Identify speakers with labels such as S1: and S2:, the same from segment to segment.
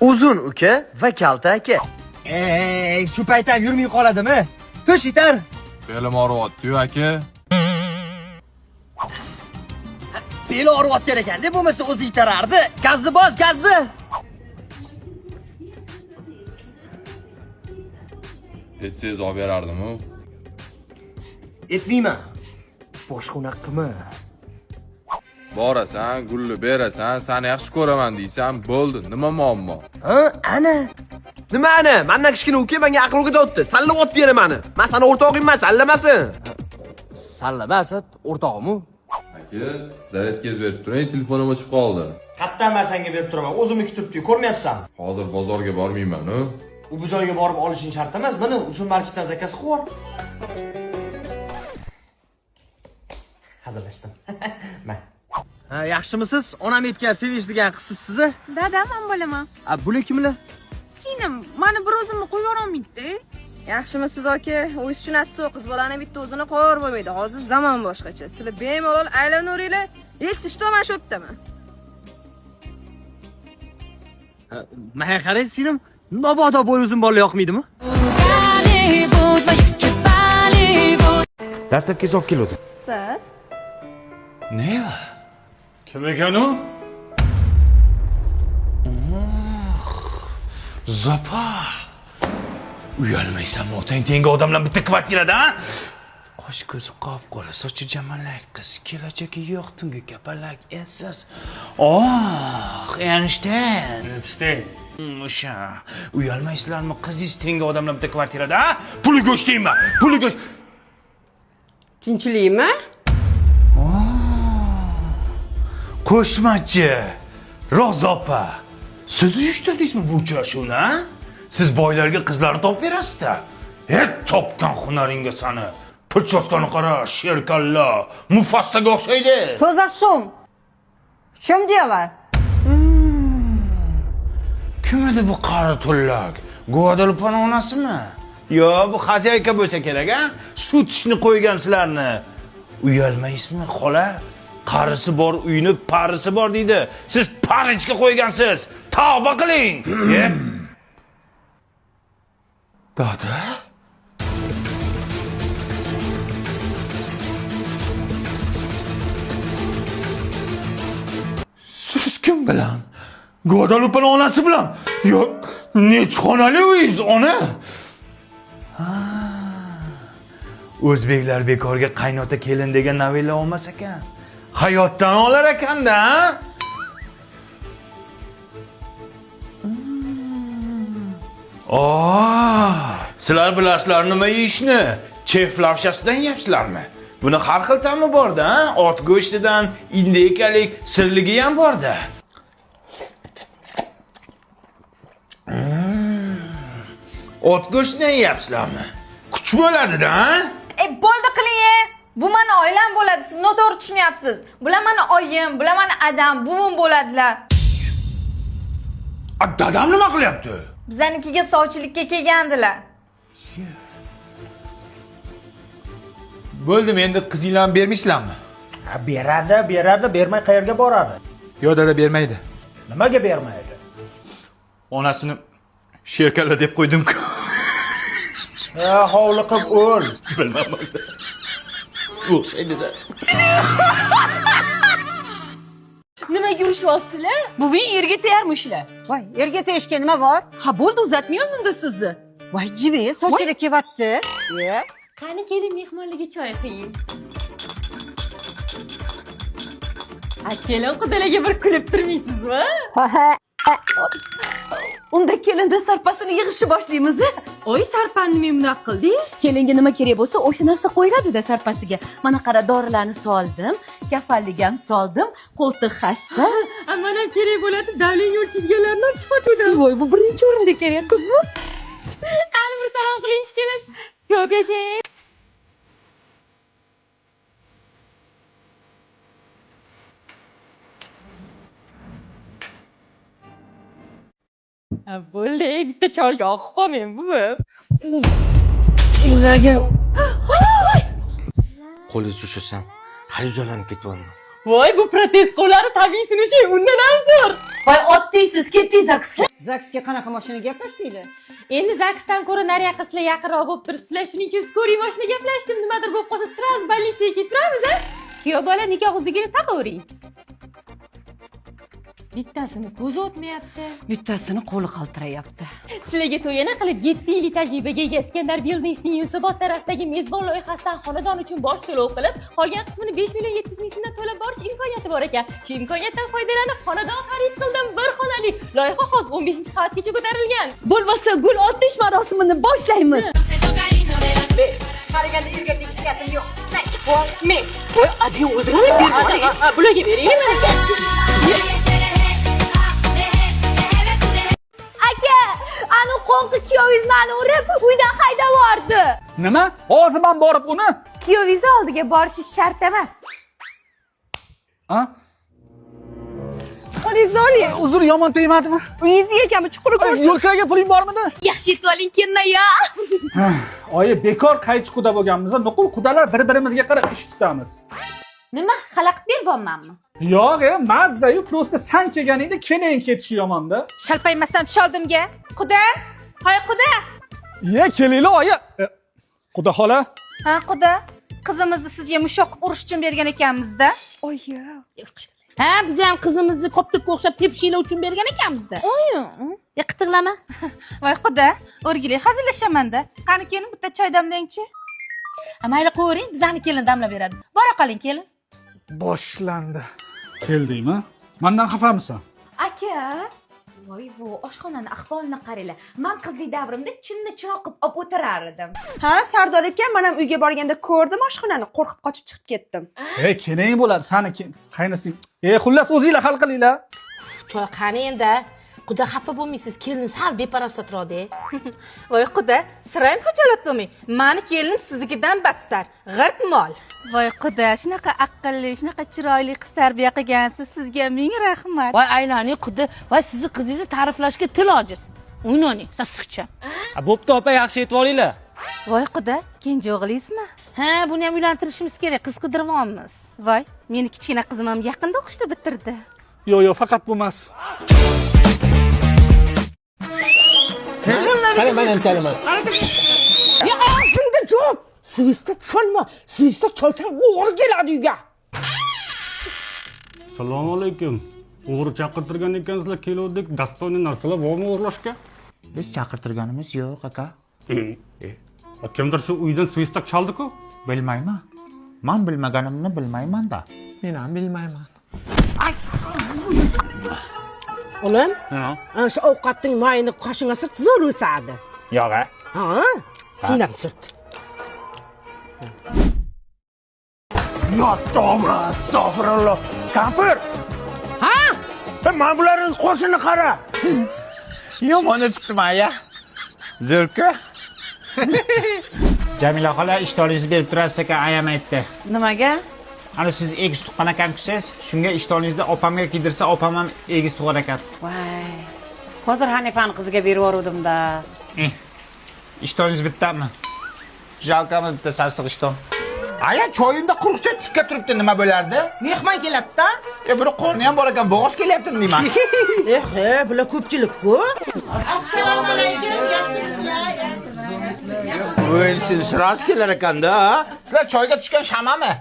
S1: Uzun uka va kalta aka.
S2: Shu payt ham yurmay qoladimi? Tush yetar.
S3: Belim og'riyapti-yu aka.
S2: Beli og'riyotgan ekan-da, bo'lmasa o'zi yetarardi. Gazni bos, gazni.
S3: Etsangiz olib berardim-ku.
S2: Etmayman. Boshqa unaqa qilma.
S3: Borasan, gulni berasan, seni yaxshi ko'raman deysan, bo'ldi. Nima muammo?
S2: Ha, ana.
S4: Nima ana? Mendan kichkina uka menga aql o'rgatyapti. Sallayapti yana meni. Men seni o'rtog'im emas, allamasin.
S2: Sallamasat, o'rtog'im-u.
S3: Aka, zaryadkaz berib turing, telefonim o'chib qoldi.
S2: Qayerdan men senga berib turaman? O'zimni kutibdi-yu, ko'rmayapsan.
S3: Hozir bozorga bormayman-ku.
S2: Bu joyga borib olishing shart emas. Mana Uzun marketdan zakaz qilib. Hazırlaştım. Ben. Ha, yaxshimisiz? Onam aytgan sevish degan qizsiz siz?
S5: Dadam ham bo'laman.
S2: A, bular kimlar?
S5: Singlim, mani bir o'zimni qo'yib yuborolmaydi.
S6: Yaxshimisiz aka? U tushunasiz, qiz bolani bitta o'zini qo'yib bo'lmaydi. Hozir zamon boshqacha. Sizlar bemalol aylanaveringlar. Eshitishdaman shu yerdaman.
S2: Menga qarang, singlim, mabodo bo'y uzun bola yoqmaydimi?
S4: Dastavkaz olib keldi.
S6: Siz?
S7: Ne? Kim ekan u? Zopa. Uyalmaysanmi? Otang tengi odamlar bitta kvartirada, ha? Qosh ko'zi qop-qora, sochi jamalak qiz, kelajagi yo'q, tungi kapalak essiz. Einstein. Einstein. O'sha. Uyalmaysizlarmi? Qizingiz tengi odamlar bitta kvartirada, ha? Puli go'shtaymi? Puli go'sht.
S6: Tinchlikmi?
S7: Qo'shmachi Rozopa, siz uyushtirdingizmi bu uchrashuvni, ha? Siz boylarga qizlarni topib berasiz-da. Topgan hunaringga sani. Pirchoskani qara, sherkalla, Mufassaga o'xshaydi.
S8: To'zashum. Kim diyorlar?
S7: Kim edi bu qari tullak? Guadalupening onasimi? Yo, bu xozayka bo'lsa kerak, ha? Sut ishni qo'ygan sizlarni. Uyalmaysizmi, xola? Qarisi bor uyni parisi bor deydi. Siz parichga qo'ygansiz. Tavba qiling. Dada? Siz kim bilan? Guadalupening onasi bilan? Yo, nechxonali uyingiz, ona? O'zbeklar bekorga qaynota kelin degan novella olmas ekan. Hayotdan olar ekanda, ha? Sizlar bilasizlar nima yeyishni? Chef lavshasidan yeyapsizlarmi? Buni har xil ta'mi bor-da, ha? Ot go'shtidan indekalik sirligi ham bor-da. Ot go'shtidan yeyapsizlarmi? Kuch bo'ladi-da, ha?
S8: Bo'ldi qiling. Bu meni oilam bo'ladi. Siz noto'g'ri tushunyapsiz. Bular meni oyim, bular meni adam, buvim bo'ladilar.
S7: Dadam nima qilyapti?
S8: Bizanikiga sovchilikka kelgandilar.
S9: Bo'ldim, endi qizinglarni bermaysizlarmi?
S2: Ha, beradi, bermay qayerga boradi?
S9: Yo, dada bermaydi.
S2: Nimaga bermaydi?
S9: Onasini sherkalla deb qo'ydim-ku.
S2: Ha, hovliqib o'l.
S9: Bilmadim. O'xshaydi-da.
S5: Nima yurishyapsizlar? Buving erga tegarmishlar.
S8: Voy, erga tegishga nima bor?
S5: Ha, bo'ldi, uzatmay o'zinda sizni.
S8: Voy, jibi, sochida kelyapti.
S5: Qani keling mehmonlarga choy quying. Kelin qudalarga bir kulib turmaysizmi? Unda kelinda sarpasini yig'ishni boshlaymiz. Oy, sarpani nima bunaqa qildingiz? Kelinga nima kerak bo'lsa, o'sha narsa qo'yiladi-da sarpasiga. Mana qara, dorilarni soldim, kafallik ham soldim, qo'ltiq hassa. Mana kerak bo'ladi, davlat yo'lchiganlarni olib chiqadim. Voy, bu birinchi o'rinda kerak qizim. Qani bir salom qilinch kerak. Ko'p yashang. Bo'ldi, bitta cholga oqib qolmang, buvi.
S4: Qo'li tushasan, hayajonlanib ketyapman.
S5: Voy, bu protez qo'llari tabiiy sinishi undan ham zo'r. Voy, otdiysiz, ketdingiz zaksga.
S6: Zaksga qanaqa mashina gaplashdinglar?
S5: Endi zaksdan ko'ra nariyoqqa sizlar yaqinroq bo'lib turibsizlar, shuning uchun skoriy mashina gaplashdim. Nimadir bo'lib qolsa, sraz больницаga ketiramiz, a? Kuyov bola nikoh uzugini taqavering. Bittasini ko'zi o'tmayapti.
S6: Bittasini qo'li qaltirayapti.
S5: Sizlarga to'yana qilib 7 yillik tajribaga ega Iskandar Buildings'ning Yunusobod tarafdagi mezbon loyihasidan xonadon uchun bosh to'lov qilib, qolgan qismini 5 million 700 ming so'mdan to'lab borish imkoniyati bor ekan. Shu imkoniyatdan foydalanib xonadon xarid qildim. Bir xonali. Loyiha hozir 15-qavatgacha ko'tarilgan.
S6: Bo'lmasa gul otish marosimini boshlaymiz.
S8: Qaraganda uyga tegishlatim yo'q.
S5: Men, voy, adi o'zgani bermadi. Bularga beraymi?
S8: Aka, anu qo'nqi kuyovingiz meni urib, uydan haydab yubordi.
S9: Nima? Hozir men borib uni.
S8: Kuyovingiz oldiga borishingiz shart emas.
S9: Ha?
S6: Qo'lingiz oling.
S9: Uzr, yomon tegmadimi?
S6: Uyingizni ekanmi, chuqur ko'rsin.
S9: Yo'lkaga puling bormidi?
S8: Yaxshi yetib oling, kennoya.
S10: Oyi, bekor qaychi quda bo'lganmiz, nuqul qudalar bir-birimizga qarab ish tutamiz.
S8: Nima, xalaqit beribmanmi?
S10: Yo'q, mazda-yu, prosta san kelganingda keyin ketishi yomonda.
S8: Shalpaymasdan tusholdimga. Quda? Hoy quda.
S10: Ye, kelinglar, oyi. Quda xola.
S8: Ha, quda. Qizimizni sizga mushoq urish uchun bergan ekanmiz-da.
S6: Oyi.
S8: Ha, biz ham qizimizni koptirga o'xshab tepishinglar uchun bergan ekanmiz-da. Oyi. Yiqitirlama. Voy quda, o'rgilik hazillashamanda. Qani kelin bitta choy damlang-chi. Mayli qo'ying, bizani kelin damlab beradi. Bora qoling kelin.
S10: Boshlandi. Keldingmi? Mendan xafamisan?
S5: Aka, voy, oshxonani ahvolini qaranglar. Men qizlik davrimda chinni chiroq qilib olib o'tirar edim.
S6: Ha, Sardor aka, men ham uyga borganda ko'rdim oshxonani, qo'rqib qochib chiqib ketdim.
S10: Keling bo'ladi, sani qaynasing. Xullas o'zinglar hal qilinglar.
S8: Choy qani endi? Quda xafa bo'lmaysiz, kelinim sal beparosatroq-da. Voy quda, sirayam xijolat bo'lmang. Meni kelinim siznikidan battar, g'irt mol. Voy quda, shunaqa aqlli, shunaqa chiroyli qiz tarbiya qilgansiz, sizga ming rahmat. Voy aylani quda, voy sizni qizingizni ta'riflashga til ojiz. O'ynaning, sassiqcha.
S4: Bo'pti opa, yaxshi aytib olinglar.
S8: Voy quda, kenja o'g'lingizmi? Ha, buni ham uylantirishimiz kerak, qiz qidiribamiz. Voy, meni kichkina qizim ham yaqinda o'qishda bitirdi.
S10: Yo'q, faqat bu emas.
S4: Qani men ham chalaman.
S6: Ya, og'zingda jo'p. Svista cholma. Svista cholsang o'g'ri keladi uyga.
S10: Assalomu alaykum. O'g'ri chaqirtirgan ekansizlar, keluvdik. Dastoniy narsalar bormi o'g'irlashga?
S7: Biz chaqirtirganimiz yo'q, aka.
S10: Kimdir shu uydan svistak chaldi-ku?
S7: Bilmayman. Men bilmaganimni bilmayman-da.
S4: Men ham bilmayman.
S6: Olam? Ana shu ovqatning mayini qoshingga surt, zo'r o'sadi.
S7: Yo'q, a?
S6: Ha? Sen ham surt.
S7: Ya tavba, astag'firulloh. Kampir!
S6: Ha?
S7: Men bularning qo'shini qara. Yomon chiqdimi, aya? Zo'rku. Jamila xola ishtoningizni berib turasiz ekan, ayam aytdi.
S6: Nimaga?
S7: Ana siz egiz tuqqan ekansiz, shunga ishtoningizni opamga kiydirsa, opam ham egiz tug'ar ekan.
S6: Voy. Hozir Hanifani qiziga berib yubordim-da.
S7: Ishtoningiz bittami? Jalkami bitta sarsiq ishton.
S9: Aya, choyimda quruqcha tikka turibdi, nima bo'lardi?
S6: Mehmon kelyapti-da.
S9: Buni qorni ham bor ekan, bo'g'oz kelyaptimi deyman.
S6: Bular ko'pchilik-ku.
S7: Assalomu alaykum, yaxshimisizlar? Voy, siz siraz kelar ekanda.
S9: Sizlar choyga tushgan shamami?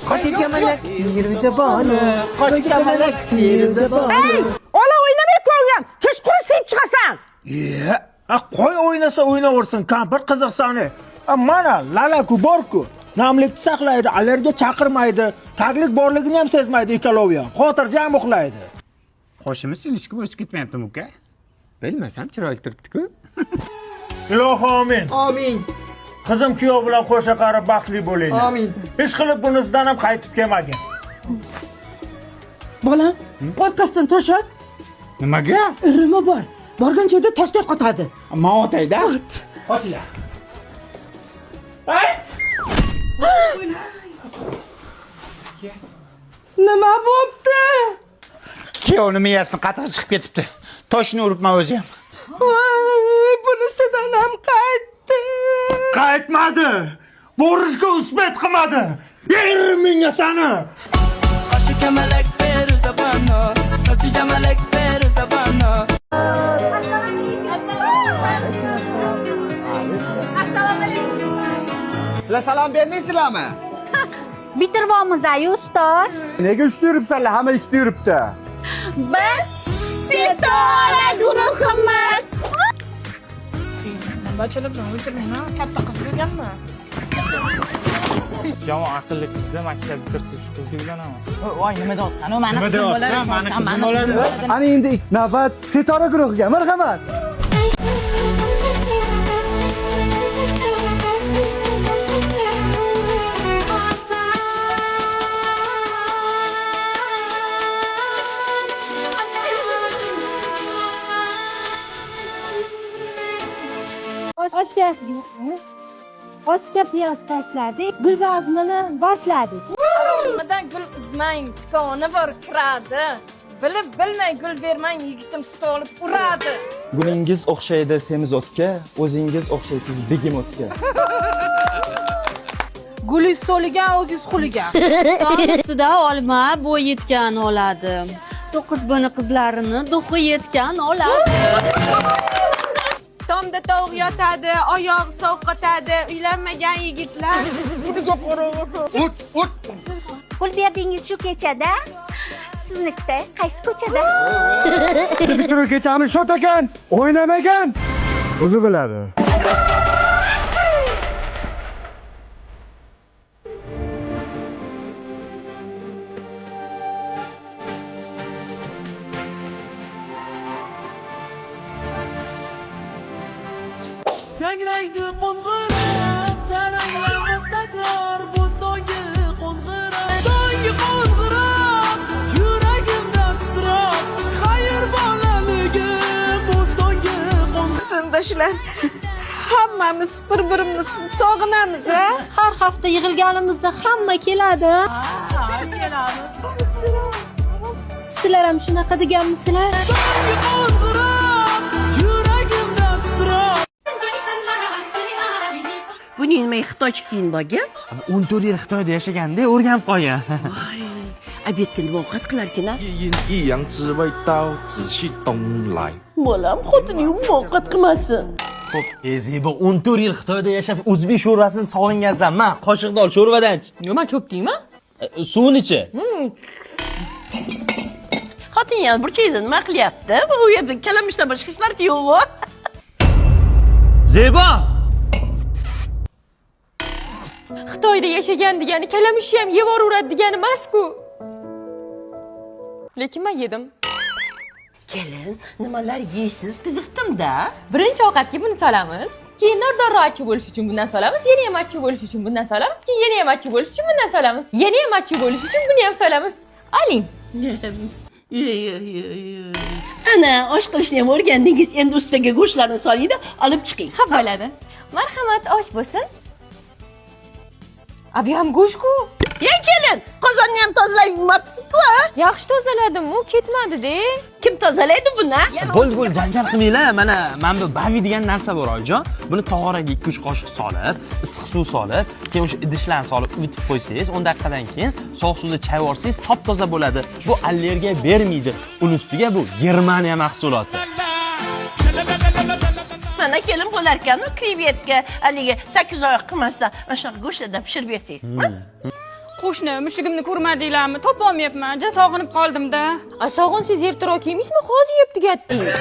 S1: Qo'shikamalak pirzaboni, qo'shikamalak pirzaboni.
S6: Ola o'ynamay ko'rgam. Kechqurun sevib chiqasan.
S11: Qo'y o'ynasa o'ynaversin, kampir qiziqsani. Mana lalaku borku. Namlikni saqlaydi, allergiya chaqirmaydi, taglik borligini ham sezmaydi ikkalovi ham. Xotirjam uxlaydi.
S7: Qo'shimiz ilishki o'sib ketmayaptimi, uka? Bilmasam, chiroyli turibdi-ku.
S11: Ilohi amin.
S6: Amin.
S11: Qizim kuyov bilan qo'sha qarib baxtli bo'linglar.
S6: Amin.
S11: Hech qilib bunisidan ham qaytib kelmagin.
S6: Bolam, orqasidan to'shat.
S7: Nimaga?
S6: Irimi bor. Borgan joyda toshday qotadi.
S7: Men otayda. Qochinglar.
S6: Nima bo'pti?
S7: Kuyovni miyasini qattiq chiqib ketibdi. Toshni uribman o'zi ham.
S6: Voy, bunisidan ham qaytdi.
S11: Qaytmadi. Borishga usbat qilmadi. Yer menga sani.
S1: Sizlar salom bermaysizlarmi?
S5: Bitirvomiz ayu ustoz.
S1: Nega uchta yuribsanlar? Hamma ikkita yuribdi.
S5: Biz Sitora guruhimiz.
S10: Yomon aqlli qizda maktab bitirsa shu qizga uylanaman.
S9: Voy, nima deyapsan? U mani qizim bo'ladi. Mani qizim bo'ladi.
S1: Ana endi navbat Sitora guruhiga. Marhamat.
S5: Oshga piyoz tashladik, gulbazni boshladik.
S6: Nimadan gul uzmang, tikoni bor kiradi. Bilib bilmay gul bermang, yigitim tutib olib uradi.
S1: Gulingiz o'xshaydi semizotga, o'zingiz o'xshaysiz begemotga.
S8: Gulingiz so'ligan, o'zingiz xuligan.
S5: Tog' ustida olma bo'y yetgan oladi. 9 boni qizlarini duxi yetgan oladi.
S6: Tomda tovuq yotadi, oyog'i sovqotadi, uylanmagan yigitlar.
S5: Pul berdingiz shu kechada. Siznikida qaysi ko'chada?
S1: Bitirib kechamiz shot ekan, o'ynamagan. O'zi biladi.
S11: Yangraydi qo'ng'iroq, taranglarimiz takror bu so'nggi qo'ng'iroq. So'nggi qo'ng'iroq, yuragimdan titroq. Xayr bolaligim bu so'nggi qo'ng'iroq.
S6: Sindoshlar, hammamiz bir-birimizni sog'inamiz, a?
S5: Har hafta yig'ilganimizda hamma keladi. Sizlar ham shunaqa deganmisizlar?
S11: So'nggi qo'ng'iroq, yuragimdan titroq.
S9: Buning nima Xitoycha kiyim bo'lgan?
S2: 14 yil Xitoyda yashaganda o'rganib qolgan.
S9: Obedga nima ovqat qilarkan-a?
S11: Bolam xotining ovqat qilmasin.
S2: Xo'p, Zebo 14 yil Xitoyda yashab o'zbek sho'rvasini sog'ingansan. Ma, qoshiqda ol, sho'rvadan-chi.
S8: Nima cho'pdingmi?
S2: Suvini-chi?
S9: Xotin yana burchakda nima qilyapti? Bu yerda kalamushdan boshqa hech narsa yo'q-ku.
S2: Zebo!
S8: Xitoyda yashagan degani kalamushni ham yeb yuboradi degani emas-ku. Lekin men yedim.
S9: Kelin, nimalar yeysiz? Qiziqdim-da.
S8: Birinchi ovqatga buni solamiz. Keyin nordonroq achchiq bo'lish uchun bundan solamiz. Yana ham achchiq bo'lish uchun bundan solamiz. Keyin yana ham achchiq bo'lish uchun bundan solamiz. Yana ham achchiq bo'lish uchun buni ham solamiz. Oling.
S9: Ana, osh qilishni ham o'rgandingiz. Endi ustiga go'shtlarni soling-da, olib chiqing.
S8: Ha bo'ladi. Marhamat, osh bo'lsin. Abi ham go'sht-ku.
S9: Ey kelin, qozonni ham tozalab yurmabsiz-ku?
S8: Yaxshi tozaladim-u, ketmadi-da.
S9: Kim tozalaydi buni?
S2: Bo'ldi, janjal qilmanglar. Mana bu bavi degan narsa bor, oyijon. Buni tog'oraga 2-3 qoshiq solib, issiq suv solib, keyin o'sha idishlarni solib uvitib qo'ysangiz, 10 daqiqadan keyin sovuq suvda chayib olsangiz, top-toza bo'ladi. Bu allergiya bermaydi. Uni ustiga bu Germaniya mahsuloti.
S9: Mana kelin bo'larkan, krevetka, haligi 8 oyoq qilmasdan mana shu go'shtda pishirib bersangiz.
S8: Qo'shni, mushugimni ko'rmadinglarmi? Topolmayapman. Sog'inib qoldim-da. Sog'insangiz ertaroq yeymizmi? Hozir yeb tugatdingiz.